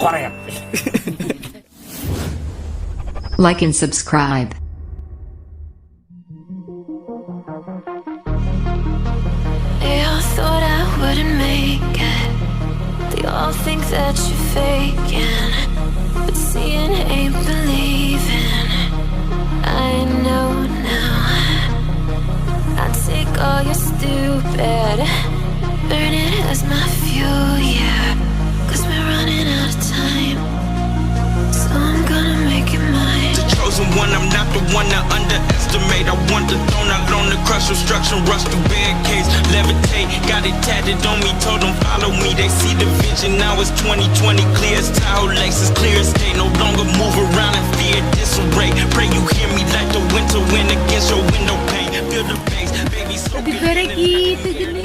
Korek. Like and subscribe. They all thought I wouldn't make it. They all think that you're faking, but seeing ain't believing. I know now. I take all your stupid, burn it as my fuel, yeah. 'Cause we're running out of time, so I'm gonna make it mine. The chosen one, I'm not the one to underestimate. I want the throne, I learn to crush obstruction, rush through barricades, levitate. Got it tatted on me, told them follow me. They see the vision, now it's 2020, clear as Tahoe Lakes, clear as day. No longer move around in fear, disarray. Pray you hear me like the winter wind against your window pane. Feel the bass, baby, so Berek gitu gini.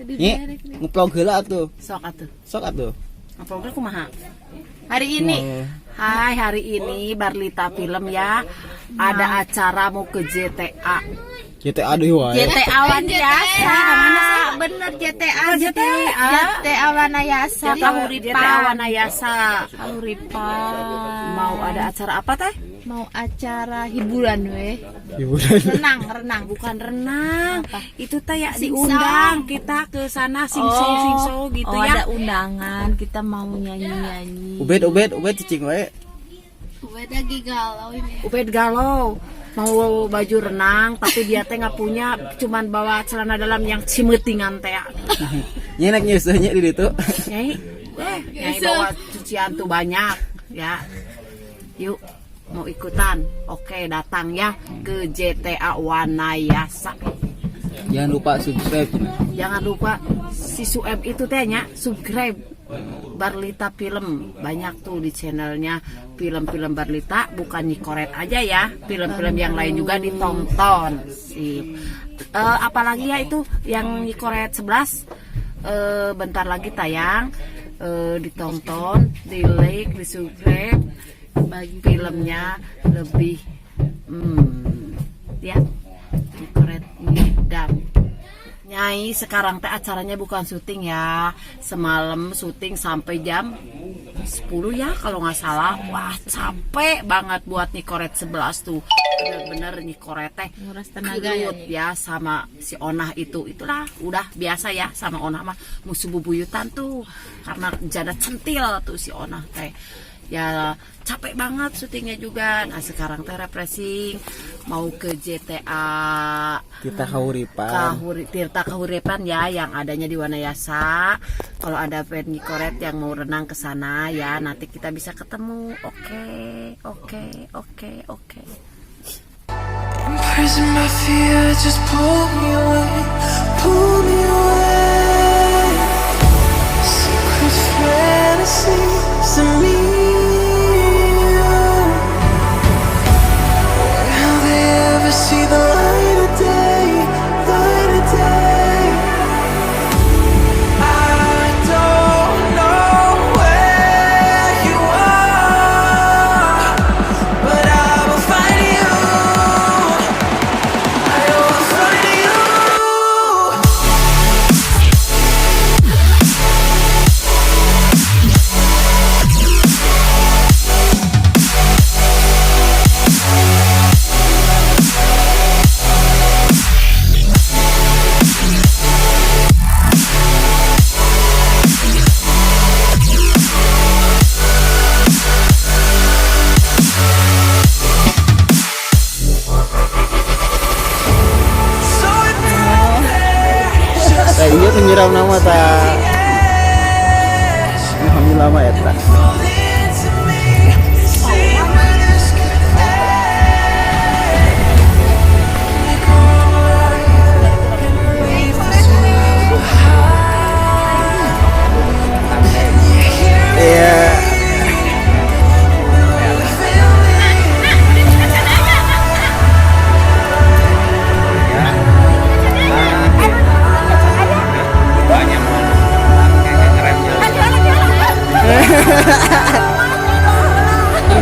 Nih, ngeplog heula atuh. Sok atuh. Sok atuh. Apa kumaha? Hari ini. Hai, hari ini Barlita Film ya. Ada acara mau ke JTA. GTA deui wae. JTA Wanayasa. Mana sih? Bener JTA. JTA Wanayasa. JTA Wanayasa. Kahuripan. Mau ada acara apa teh? Mau acara hiburan weh. Renang bukan renang. Itu teh ya diundang kita ke sana sing-song gitu Oh, ya. ada undangan, kita mau nyanyi-nyanyi. Ubed cicing wae. Ubed lagi galau ini. Ubed galau mau baju renang tapi dia teh nggak punya, cuman bawa celana dalam yang cimetingan teh. Nyenek nyeuseunnya di ditu. Nyai bawa cucian tuh banyak ya. Yuk mau ikutan? Oke, datang ya ke JTA Wanayasa. Jangan lupa subscribe. Jangan lupa si Sueb itu tehnya subscribe Barlita Film, banyak tuh di channelnya film-film Barlita, bukan Nikoret aja ya, film-film yang lain juga ditonton sih. Apalagi ya itu yang Nikoret 11 bentar lagi tayang, ditonton, di like, di subscribe, bagi filmnya lebih ya Nikoret ngidam. Nyai, sekarang teh acaranya bukan syuting ya. Semalam syuting sampai jam 10 ya kalau nggak salah. Wah, capek banget buat Nikoret 11 tuh. Bener-bener Nikoret teh Nguras tenaga ya sama si Onah itu. Itulah udah biasa ya sama Onah mah musuh bubuyutan tuh. Karena jada centil tuh si Onah teh. Ya capek banget syutingnya juga. Nah sekarang teh refreshing mau ke JTA Tirta Kahuripan. Tirta Kahuripan ya, yang adanya di Wanayasa. Kalau ada fan Nikoret yang mau renang ke sana ya, nanti kita bisa ketemu. Oke. Imprison my fear, just pull me away. Secret fantasies of me. Will they ever see the light of day? I don't know where you are, but I will find you. I will find you. Iya penyiram nama ta. Alhamdulillah mah eta.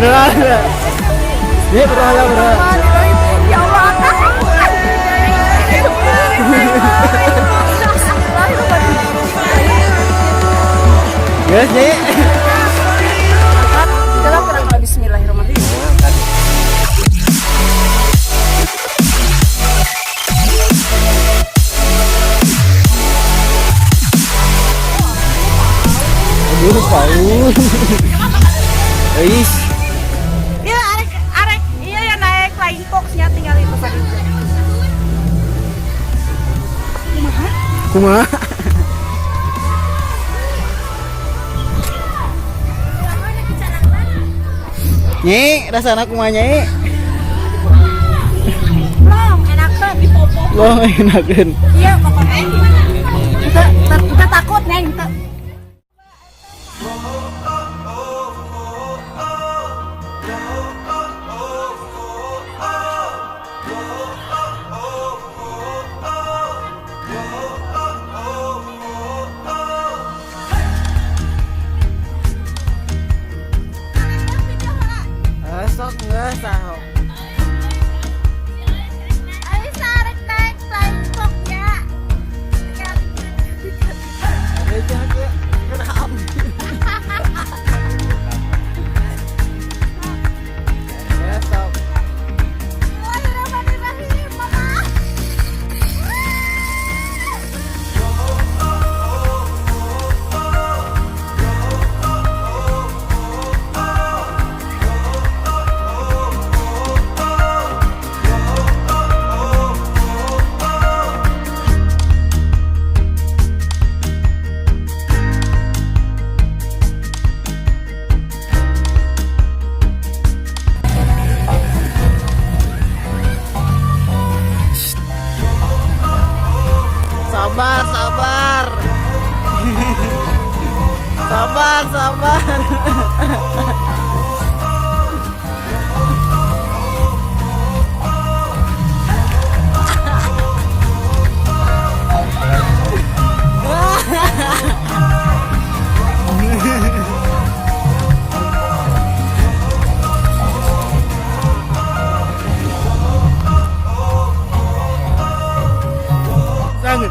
Beneran ya? Ini beneran beneran. Ya Allah. Guys, Nyai. Dalam kerangka Bismillahirrahmanirrahim. Aduh, Paul. Guys, Iya, arek iya ya naik flying fox-nya tinggal itu tadi. kumaha? Nyai, rasana kumaha Nyai? Long enakeun. Loh, enakeun. Iya, pokoknya. Kita takut nih, kita. Sok enggak sahok. Ayo sarek naik flying fox-nya. Ada jaga. Geram. Ya, sok. Bismillahirrahmanirrahim, Mama. Sabar, sabar. Sabar, sabar. Sang.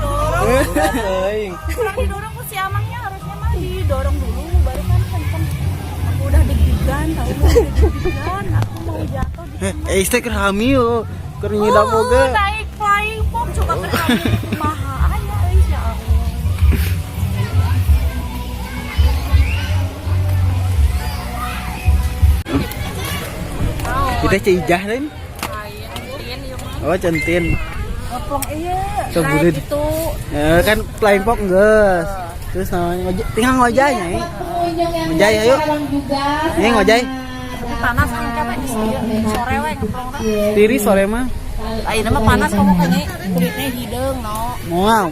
Kurang didorong ku si Amangnya, harusnya mah didorong dulu baru kan kenceng. Aku udah deg-degan, tahu udah deg-degan, aku mau jatuh di Istek hamil, keur nyidam boga. naik flying fox coba kan kamu kumaha aya euy ya Allah. Kita cijah lain. Oh, centin. Ngepong iya, Coba naik deh. itu. Kan flying fox geus. Terus namanya tinggal ngojay Nyai. Ngojay ayo. Nyai ngojay. Panas kan capek di sore we ngeplong teh. Tiri sore mah. Ayeuna mah panas kamu kayaknya kulitnya hideung no. Moal.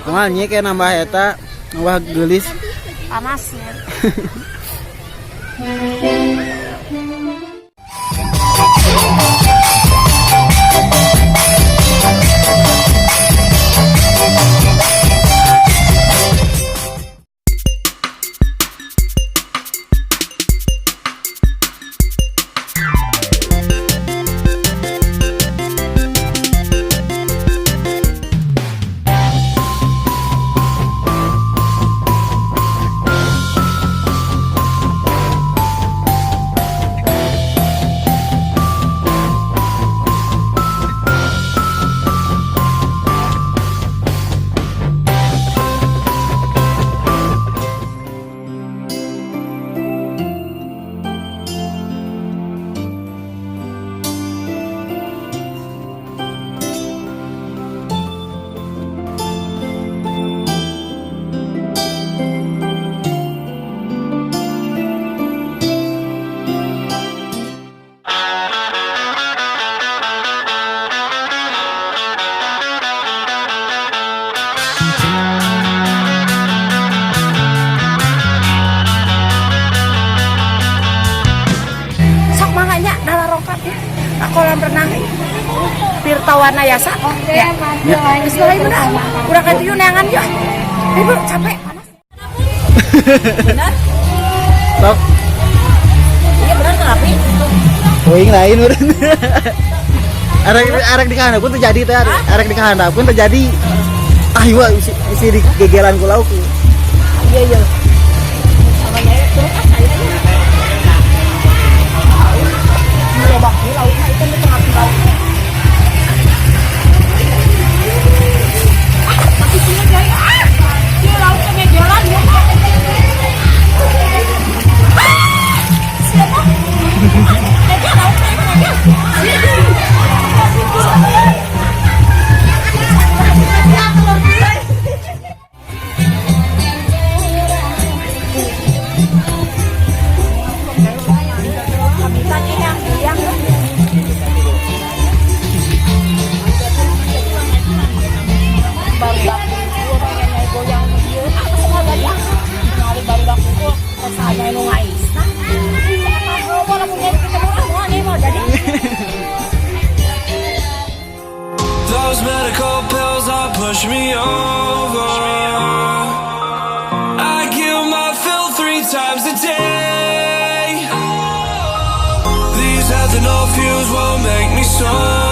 Moal Nyai kayak nambah eta, nambah geulis. Panas ya. Sok makanya dalam rongkapnya kolam renang Tirtawana Yasa. Ya. Bismillahirrahmanirrahim. Urang katuju neangan yuk. Ibu capek panas. Benar? Sok. Iya benar tapi Wing lain urang. Arek di kahandapun terjadi teh, arek di kahandapun terjadi. Ah ieu isi di gegeran ku lauk. iya iya. Those medical pills are push me over. I kill my fill 3 times a day. These ethanol fumes won't make me sober.